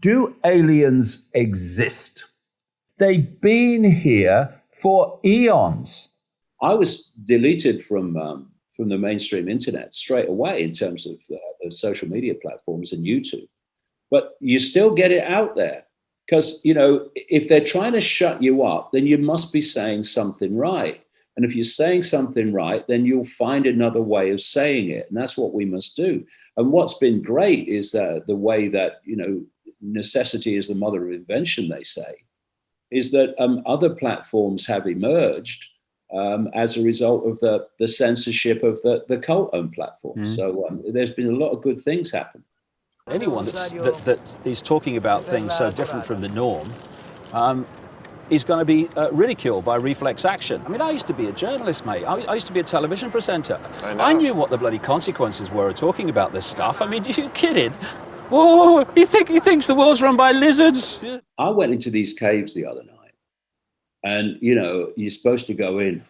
do aliens exist? They've been here for eons. I was deleted from the mainstream internet straight away in terms of social media platforms and YouTube. But you still get it out there because, you know, if they're trying to shut you up, then you must be saying something right. And if you're saying something right, then you'll find another way of saying it. And that's what we must do. And what's been great is the way that, you know, necessity is the mother of invention, they say, is that other platforms have emerged as a result of the censorship of the cult-owned platforms. So there's been a lot of good things happen. Anyone that is talking about things so different from the norm is going to be ridiculed by reflex action. I mean, I used to be a journalist, mate. I used to be a television presenter. I knew what the bloody consequences were of talking about this stuff. I mean, are you kidding? Whoa, he thinks the world's run by lizards. Yeah. I went into these caves the other night, and, you know, you're supposed to go in.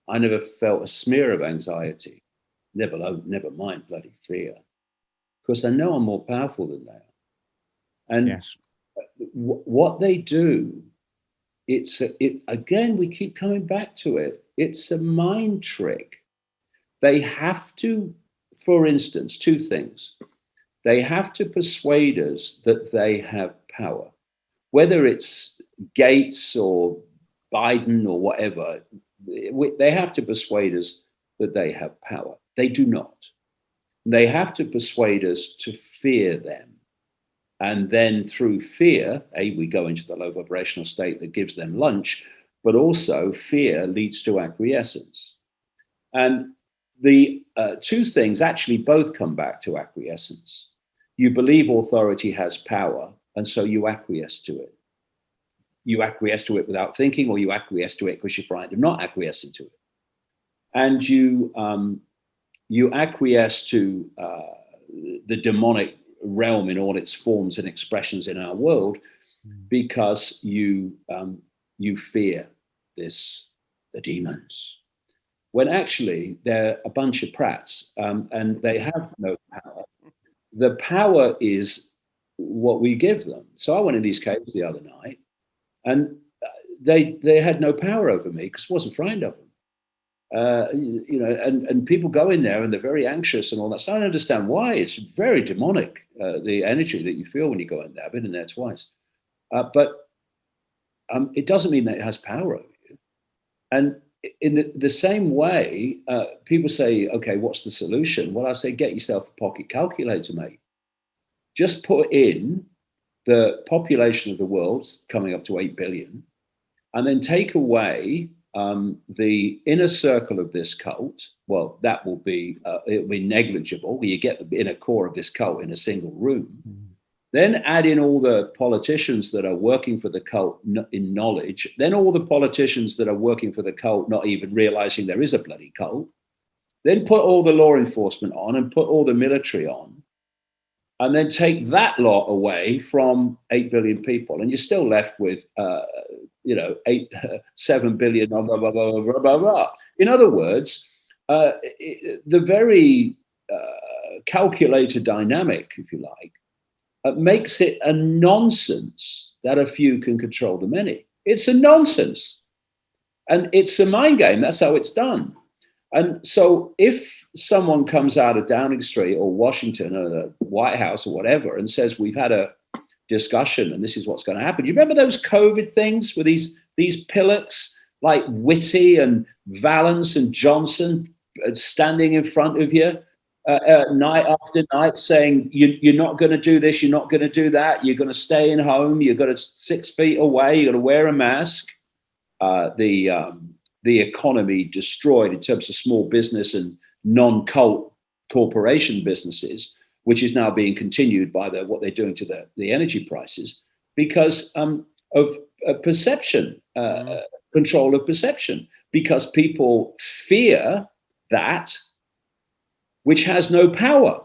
I never felt a smear of anxiety, never mind bloody fear, because I know I'm more powerful than they are. And yes. What they do, again, we keep coming back to it. It's a mind trick. They have to, for instance, two things. They have to persuade us that they have power, whether it's Gates or Biden or whatever. They have to persuade us that they have power. They do not. They have to persuade us to fear them. And then through fear, we go into the low vibrational state that gives them lunch, but also fear leads to acquiescence. And the two things actually both come back to acquiescence. You believe authority has power, and so you acquiesce to it. You acquiesce to it without thinking, or you acquiesce to it because you're frightened of not acquiescing to it. And you acquiesce to the demonic realm in all its forms and expressions in our world because you fear the demons, when actually they're a bunch of prats, and they have no power. The power is what we give them. So I went in these caves the other night, and they had no power over me because I wasn't frightened of them. You know, and people go in there and they're very anxious and all that. So I don't understand why. It's very demonic, the energy that you feel when you go in there. I've been in there twice. But it doesn't mean that it has power over you. And in the same way, people say, okay, what's the solution? Well, I say, get yourself a pocket calculator, mate. Just put in the population of the world coming up to 8 billion, and then take away the inner circle of this cult. Well, that will be it'll be negligible. You get the inner core of this cult in a single room. Then add in all the politicians that are working for the cult in knowledge. Then all the politicians that are working for the cult not even realizing there is a bloody cult. Then put all the law enforcement on and put all the military on. And then take that lot away from 8 billion people. And you're still left with, 7 billion, blah, blah, blah, blah, blah, blah, blah. In other words, the very calculated dynamic, if you like, makes it a nonsense that a few can control the many. It's a nonsense. And it's a mind game. That's how it's done. And so if someone comes out of Downing Street or Washington or the White House or whatever and says, we've had a discussion and this is what's going to happen. You remember those COVID things with these pillocks like Whitty and Valance and Johnson standing in front of you night after night saying, you're not going to do this, you're not going to do that, you're going to stay in home, you've got to 6 feet away, you've got to wear a mask. The economy destroyed in terms of small business and non-cult corporation businesses, which is now being continued by what they're doing to the energy prices because of perception, control of perception, because people fear that which has no power.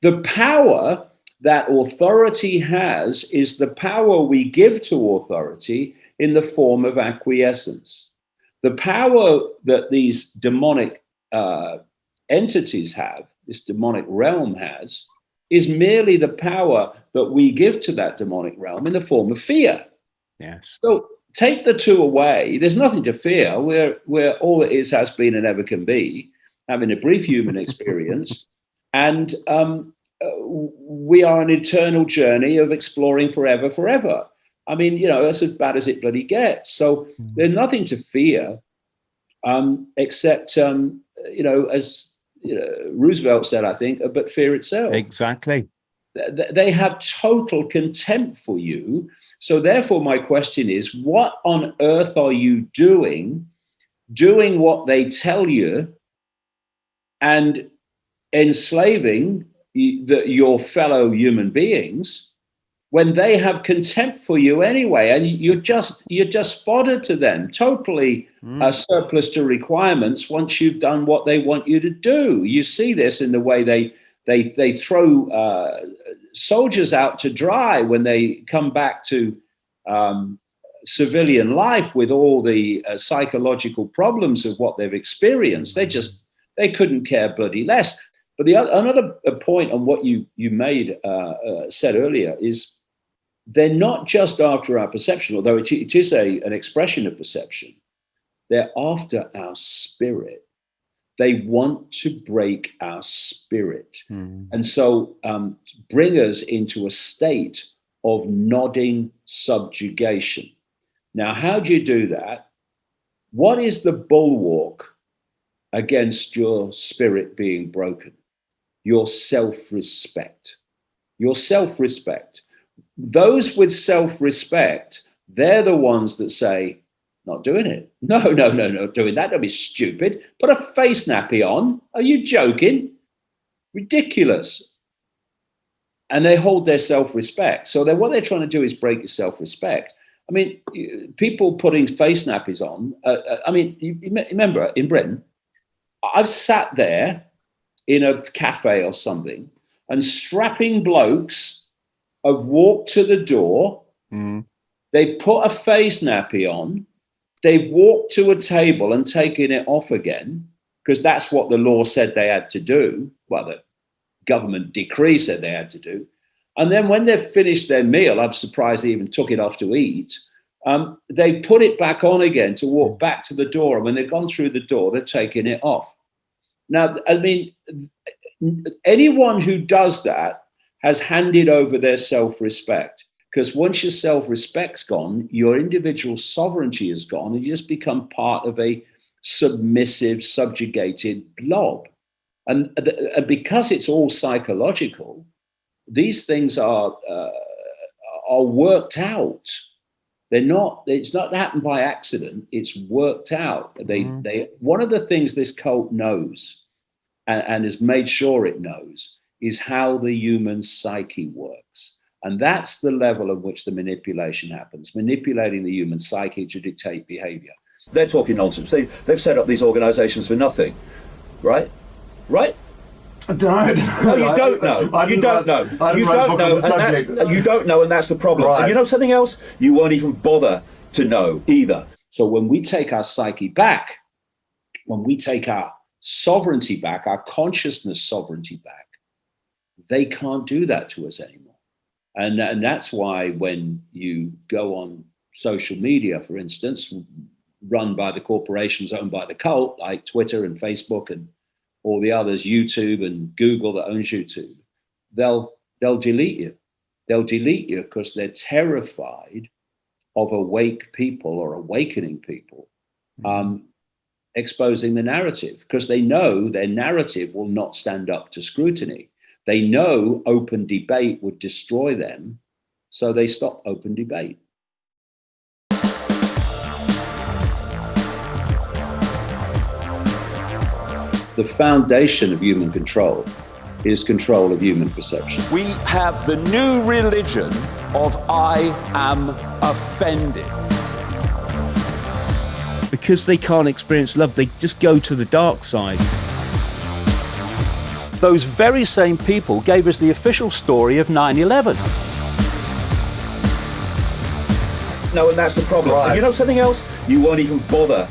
The power that authority has is the power we give to authority in the form of acquiescence. The power that these demonic entities have, this demonic realm has, is merely the power that we give to that demonic realm in the form of fear. Yes. So take the two away. There's nothing to fear. We're all it is, has been, and ever can be, having a brief human experience. And we are an eternal journey of exploring forever. I mean, that's as bad as it bloody gets. So there's nothing to fear, except, as Roosevelt said, I think, but fear itself. Exactly. They have total contempt for you. So therefore, my question is, what on earth are you doing what they tell you and enslaving your fellow human beings when they have contempt for you anyway? And you're just fodder to them, totally surplus to requirements once you've done what they want you to do. You see this in the way they throw soldiers out to dry when they come back to civilian life with all the psychological problems of what they've experienced. They couldn't care bloody less. But another point on what you said earlier is they're not just after our perception, although it is an expression of perception. They're after our spirit. They want to break our spirit. And so bring us into a state of nodding subjugation. Now, how do you do that? What is the bulwark against your spirit being broken? Your self-respect. Your self-respect. Those with self-respect, they're the ones that say, not doing it. No, doing that. Don't be stupid. Put a face nappy on. Are you joking? Ridiculous. And they hold their self-respect. So what they're trying to do is break your self-respect. I mean, people putting face nappies on. You remember in Britain, I've sat there in a cafe or something, and strapping blokes have walked to the door. They put a face nappy on. They've walked to a table and taken it off again, because that's what the law said they had to do. Well, the government decree said they had to do. And then when they've finished their meal, I'm surprised they even took it off to eat. They put it back on again to walk back to the door. And when they've gone through the door, they're taking it off. Now, I mean, anyone who does that has handed over their self-respect, because once your self-respect's gone, your individual sovereignty is gone, and you just become part of a submissive, subjugated blob. And because it's all psychological, these things are worked out. It's not happened by accident. It's worked out. One of the things this cult knows and has made sure it knows is how the human psyche works. And that's the level at which the manipulation happens, manipulating the human psyche to dictate behavior. They're talking nonsense. They've set up these organizations for nothing, right? Right? I don't. No, you don't know. You don't know. You don't know, and that's the problem. Right. And you know something else? You won't even bother to know either. So when we take our psyche back, when we take our sovereignty back, our consciousness sovereignty back, they can't do that to us anymore. And that's why when you go on social media, for instance, run by the corporations owned by the cult, like Twitter and Facebook and all the others, YouTube and Google that owns YouTube, they'll delete you. They'll delete you because they're terrified of awake people or awakening people exposing the narrative, because they know their narrative will not stand up to scrutiny. They know open debate would destroy them, so they stop open debate. The foundation of human control is control of human perception. We have the new religion of I am offended. Because they can't experience love, they just go to the dark side. Those very same people gave us the official story of 9/11. No, and that's the problem. Right. And you know something else? You won't even bother